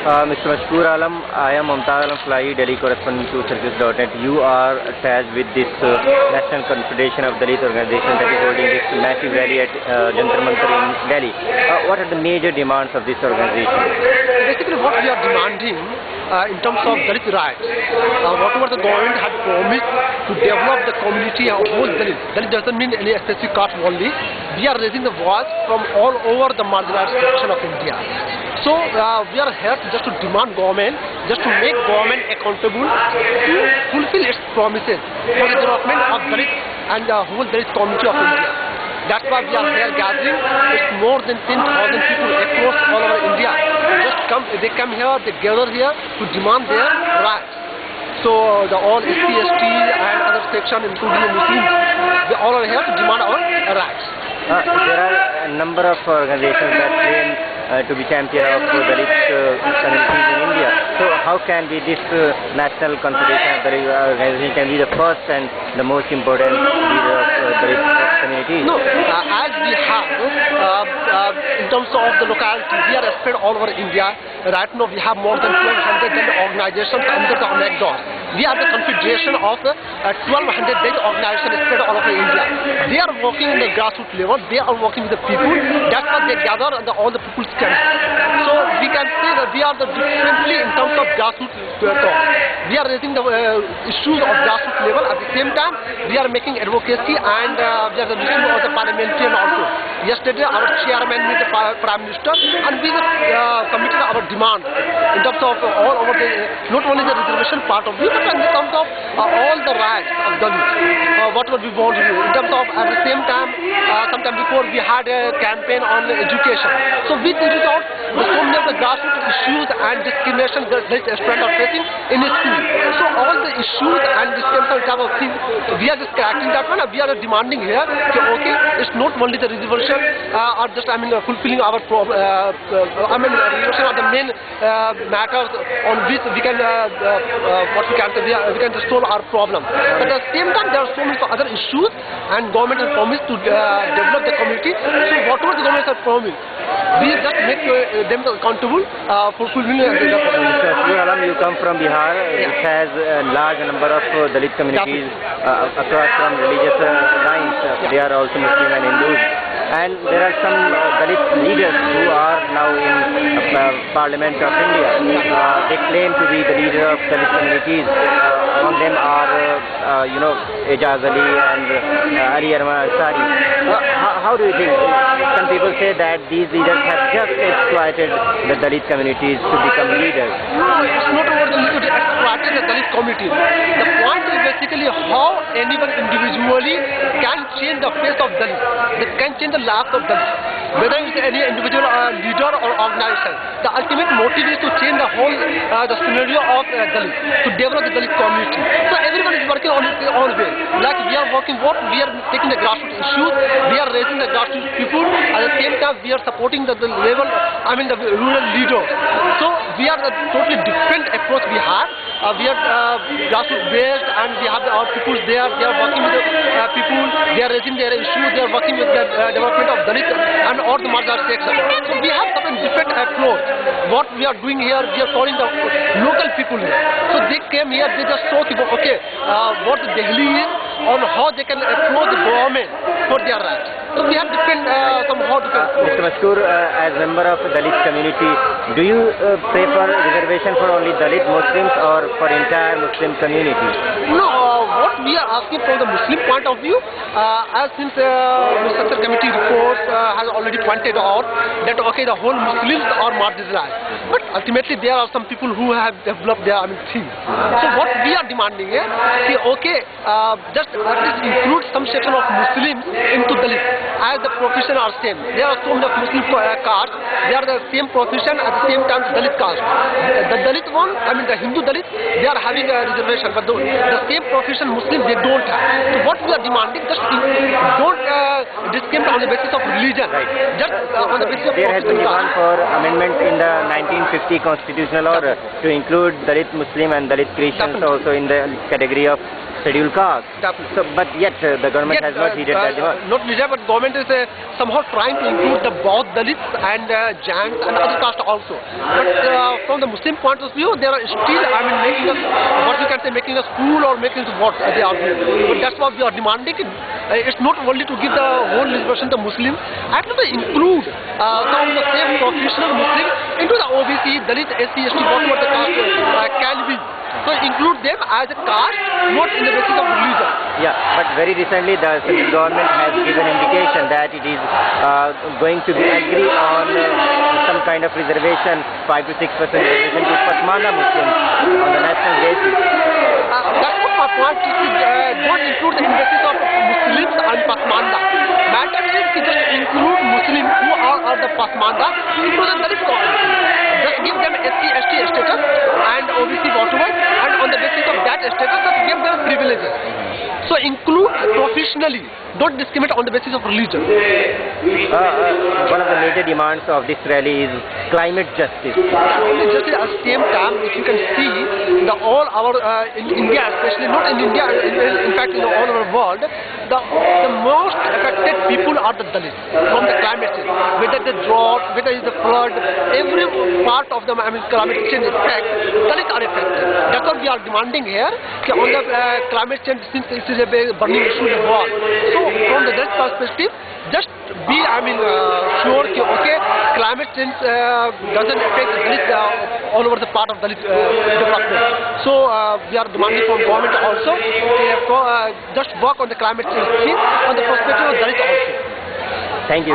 Mr. Mashkoor Alam, I am Mumtaz Alam Fly, Delhi correspondent to Circus.net. You are attached with this National Confederation of Dalit Organization that is holding this massive rally at Jantar Mantar in Delhi. What are the major demands of this organization? Basically, what we are demanding in terms of Dalit rights, whatever the government had promised to develop the community of whole Dalit. Dalit doesn't mean any specific caste only. We are raising the voice from all over the marginalized section of India. So we are here just to demand government, just to make government accountable to fulfill its promises for the development of Dalit and the whole Dalit community of India. That's why we are here gathering. It's more than 10,000 people across all over India. They come here, they gather here to demand their rights. So the all SC, ST and other sections, including the Muslims, they all are here to demand our rights. There are a number of organizations that claim to be champion of Dalit communities in India. So how can be this National Confederation of Dalit organization can be the first and the most important leader of Dalit communities? No, as we have in terms of the locality, we are spread all over India. Right now we have more than 1,200 Dalit organizations under the NACDOS. We are the confederation of 1,200 Dalit organizations spread all over India. They are working in the grassroots level. They are working with the people. That's why they gather all the people's camps. So we can say that we are the differently in terms of grassroots talk. We are raising the issues of grassroots level. At the same time, we are making advocacy and we are the listening of the parliamentarian also. Yesterday, our chairman met the Prime Minister and we committed our demand in terms of all over the, not only the reservation part of it, but in terms of all the rights of Dalit, whatever we want to do. In terms of at the same time, sometime before we had a campaign on education. So with the result, so many of the grassroots issues and discrimination that students are facing in school. So all the issues and discrimination type of things, we are just correcting that one. We are demanding here, okay, it's not only the resolution or just fulfilling our resolution are the main matters on which we can what we can say, we can just solve our problem. But at the same time, there are so many other issues, and government has promised to develop the community. So whatever the government has promised, we just make them accountable for fulfilling the Mr. Alam, you come from Bihar, which has a large number of Dalit communities across from religious lines. They are also Muslim and Hindus. And there are some Dalit leaders who are now in Parliament of India. They claim to be the leader of Dalit communities. Among them are, Ejaz Ali and Ali Arman Ansari. How do you think? Some people say that these leaders have just exploited the Dalit communities to become leaders. No, it's not about the leader exploiting the Dalit community. The point is basically how anyone individually can change the face of Dalit. They can change the life of Dalit. Whether it's any individual leader or organization, the ultimate motive is to change the whole the scenario of Dalit, to develop the Dalit community. So everyone is working on its own way. Like we are working we are taking the grassroots issues, we are raising the grassroots people, at the same time we are supporting the level, the rural leaders. So we are a totally different approach we have. We are grassroots based and we have our people there, they are working with the people, they are raising their issues, they are working with the development of Dalit and all the marginalized section. So we have some different approach. What we are doing here, we are calling the local people here. So they came here, they just saw what the Delhi is, on how they can approach the government for their rights. So we have different, somehow different. Mr. Mashkoor, as member of the Dalit community, do you prefer reservation for only Dalit Muslims or for entire Muslim community? No, what we are asking from the Muslim point of view, as since the structure committee report has already pointed out that okay, the whole Muslims are marginalized. But ultimately there are some people who have developed their things. So what we are demanding is, just at least include some section of Muslims into Dalit, as the profession are same. There are so many Muslim castes, they are the same profession at the same time Dalit caste. The Dalit one, the Hindu Dalit, they are having a reservation, but the same profession Muslim they don't have. So what we are demanding, just don't discriminate on the basis of religion. Right. Just on the basis of there has been demand for amendment in the 1950 constitutional order to include Dalit Muslim and Dalit Christians also in the category of scheduled caste. Definitely. So, but yet the government has not heeded that demand. Not heeded, but government is somehow trying to include the both Dalits and Jains and other castes also. But from the Muslim point of view, they are still, making us, what you can say, making us fool or making us what they are doing. But that's what we are demanding. It's not only to give the whole reservation to Muslims, actually to include some of the same professional Muslims into the OBC, Dalit, SC, ST, whatever the caste can be. So include them as a caste, not in the basis of religion. Yeah, but very recently the central government has given indication that it is going to agree on some kind of reservation, 5 to 6% reservation to Pasmanda Muslims on the national basis. That's what my point is. Don't include the basis of Muslims and Pasmanda. Matter is to just include Muslims who are the Pasmanda into the Dalit community. Just give them SC, ST status and OBC whatever, and on the basis of that status, just give them privileges. So include professionally, don't discriminate on the basis of religion. One of the major demands of this rally is climate justice. Climate justice at the same time, if you can see, all our, in India especially, not in India, in fact in all over the world, the most affected people are the Dalits from the climate change. Whether the drought, whether it's the flood, every part of the climate change effect, Dalits are affected. That's what we are demanding here, on the climate change, since it is a burning issue in the world. So from the Dalit perspective, just be sure that okay, climate change doesn't affect Dalit all over the part of Dalit development. So we are demanding from government also just work on the climate change thing on the perspective of Dalit also. Thank you.